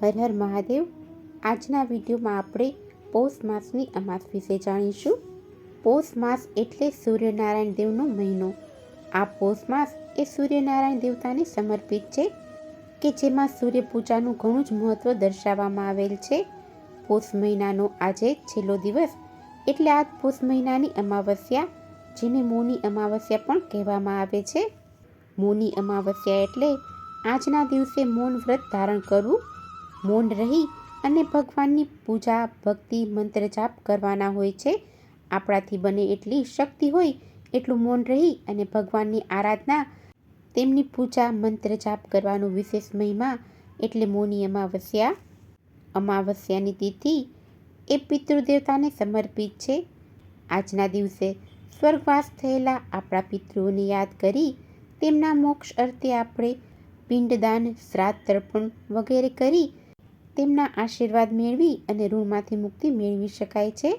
હર હર મહાદેવ। આજના વિડીયોમાં આપણે પૌષ માસની અમાસ વિશે જાણીશું। પૌષ માસ એટલે સૂર્યનારાયણ દેવનો મહિનો। આ પૌષ માસ એ સૂર્યનારાયણ દેવતાને સમર્પિત છે કે જેમાં સૂર્ય પૂજાનું ઘણું જ મહત્વ દર્શાવવામાં આવેલ છે। પૌષ મહિનાનો આજે છેલ્લો દિવસ એટલે આજ પૌષ મહિનાની અમાવસ્યા, જેને મૌની અમાવસ્યા પણ કહેવામાં આવે છે। મૌની અમાવસ્યા એટલે આજના દિવસે મૌન વ્રત ધારણ કરવું, મૌન રહી અને ભગવાનની પૂજા, ભક્તિ, મંત્ર જાપ કરવાના હોય છે। આપણાથી બને એટલી શક્તિ હોય એટલું મૌન રહી અને ભગવાનની આરાધના, તેમની પૂજા, મંત્ર જાપ કરવાનો વિશેષ મહિમા એટલે મૌની અમાવસ્યા। અમાવસ્યાની તિથિ એ પિતૃદેવતાને સમર્પિત છે। આજના દિવસે સ્વર્ગવાસ થયેલા આપણા પિતૃઓને યાદ કરી તેમના મોક્ષ અર્થે આપણે પિંડદાન, શ્રાદ્ધ તર્પણ વગેરે કરી તેમના આશીર્વાદ મેળવી અને ઋણમાંથી મુક્તિ મેળવી શકાય છે।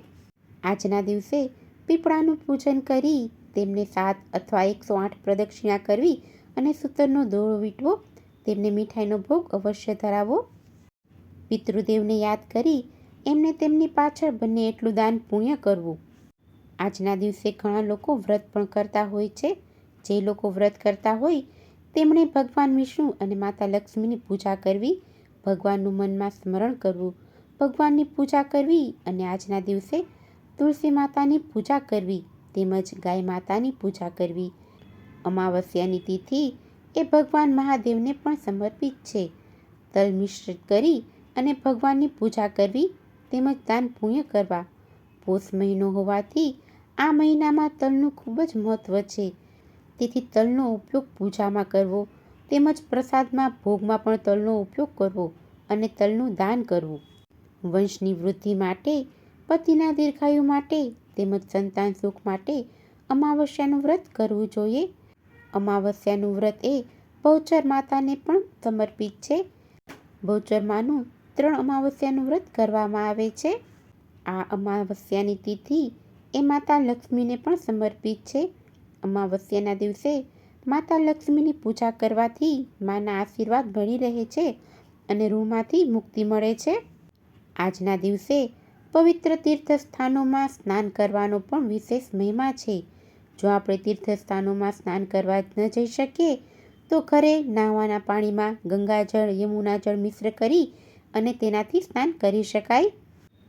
આજના દિવસે પીપળાનું પૂજન કરી તેમને 7 અથવા 108 પ્રદક્ષિણા કરવી અને સૂતરનો દોરો વીંટવો, તેમને મીઠાઈનો ભોગ અવશ્ય ધરાવવો। પિતૃદેવને યાદ કરી એમને તેમની પાછળ બને એટલું દાન પુણ્ય કરવું। આજના દિવસે ઘણા લોકો વ્રત પણ કરતા હોય છે। જે લોકો વ્રત કરતા હોય તેમણે ભગવાન વિષ્ણુ અને માતા લક્ષ્મીની પૂજા કરવી, ભગવાનનું મનમાં સ્મરણ કરવું, ભગવાનની પૂજા કરવી અને આજના દિવસે તુલસી માતાની પૂજા કરવી તેમજ ગાય માતાની પૂજા કરવી। અમાવસ્યાની તિથિ એ ભગવાન મહાદેવને પણ સમર્પિત છે। તલ મિશ્રિત કરી અને ભગવાનની પૂજા કરવી તેમજ દાન પુણ્ય કરવા। પૌષ મહિનો હોવાથી આ મહિનામાં તલનું ખૂબ જ મહત્વ છે, તેથી તલનો ઉપયોગ પૂજામાં કરવો તેમજ પ્રસાદમાં, ભોગમાં પણ તલનો ઉપયોગ કરવો અને તલનું દાન કરવું। વંશની વૃદ્ધિ માટે, પતિના દીર્ઘાયુ માટે તેમજ સંતાન સુખ માટે અમાવસ્યાનું વ્રત કરવું જોઈએ। અમાવસ્યાનું વ્રત એ બહુચર માતાને પણ સમર્પિત છે। બહુચર માનું 3 અમાવસ્યાનું વ્રત કરવામાં આવે છે। આ અમાવસ્યાની તિથિ એ માતા લક્ષ્મીને પણ સમર્પિત છે। અમાવસ્યાના દિવસે માતા લક્ષ્મીની પૂજા કરવાથી માના આશીર્વાદ મળી રહે છે અને ઋણમાંથી મુક્તિ મળે છે। આજના દિવસે પવિત્ર તીર્થ સ્થાનોમાં સ્નાન કરવાનો પણ વિશેષ મહિમા છે। જો આપણે તીર્થ સ્થાનોમાં સ્નાન કરવા ન જઈ શકીએ તો ઘરે નહાવાના પાણીમાં ગંગાજળ, યમુનાજળ મિશ્ર કરી અને તેનાથી સ્નાન કરી શકાય।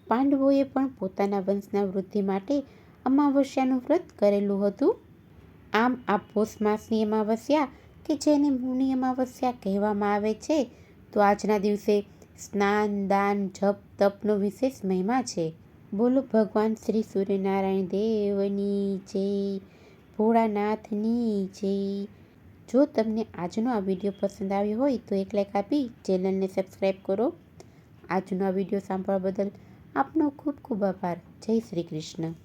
પાંડવોએ પણ પોતાના વંશના વૃદ્ધિ માટે અમાવસ્યાનું વ્રત કરેલું હતું। આમ આ પૌષ માસની અમાવસ્યા કે જેને મૌની અમાવસ્યા કહેવામાં આવે છે, તો આજના દિવસે સ્નાન, દાન, જપ, તપનો વિશેષ મહિમા છે। બોલો ભગવાન શ્રી સૂર્યનારાયણ દેવની જય, ભોળાનાથની જય। જો તમને આજનો આ વિડીયો પસંદ આવ્યો હોય તો એક લાઈક આપી ચેનલને સબસ્ક્રાઈબ કરો। આજનો આ વિડીયો સાંભળવા બદલ આપનો ખૂબ ખૂબ આભાર। જય શ્રી કૃષ્ણ।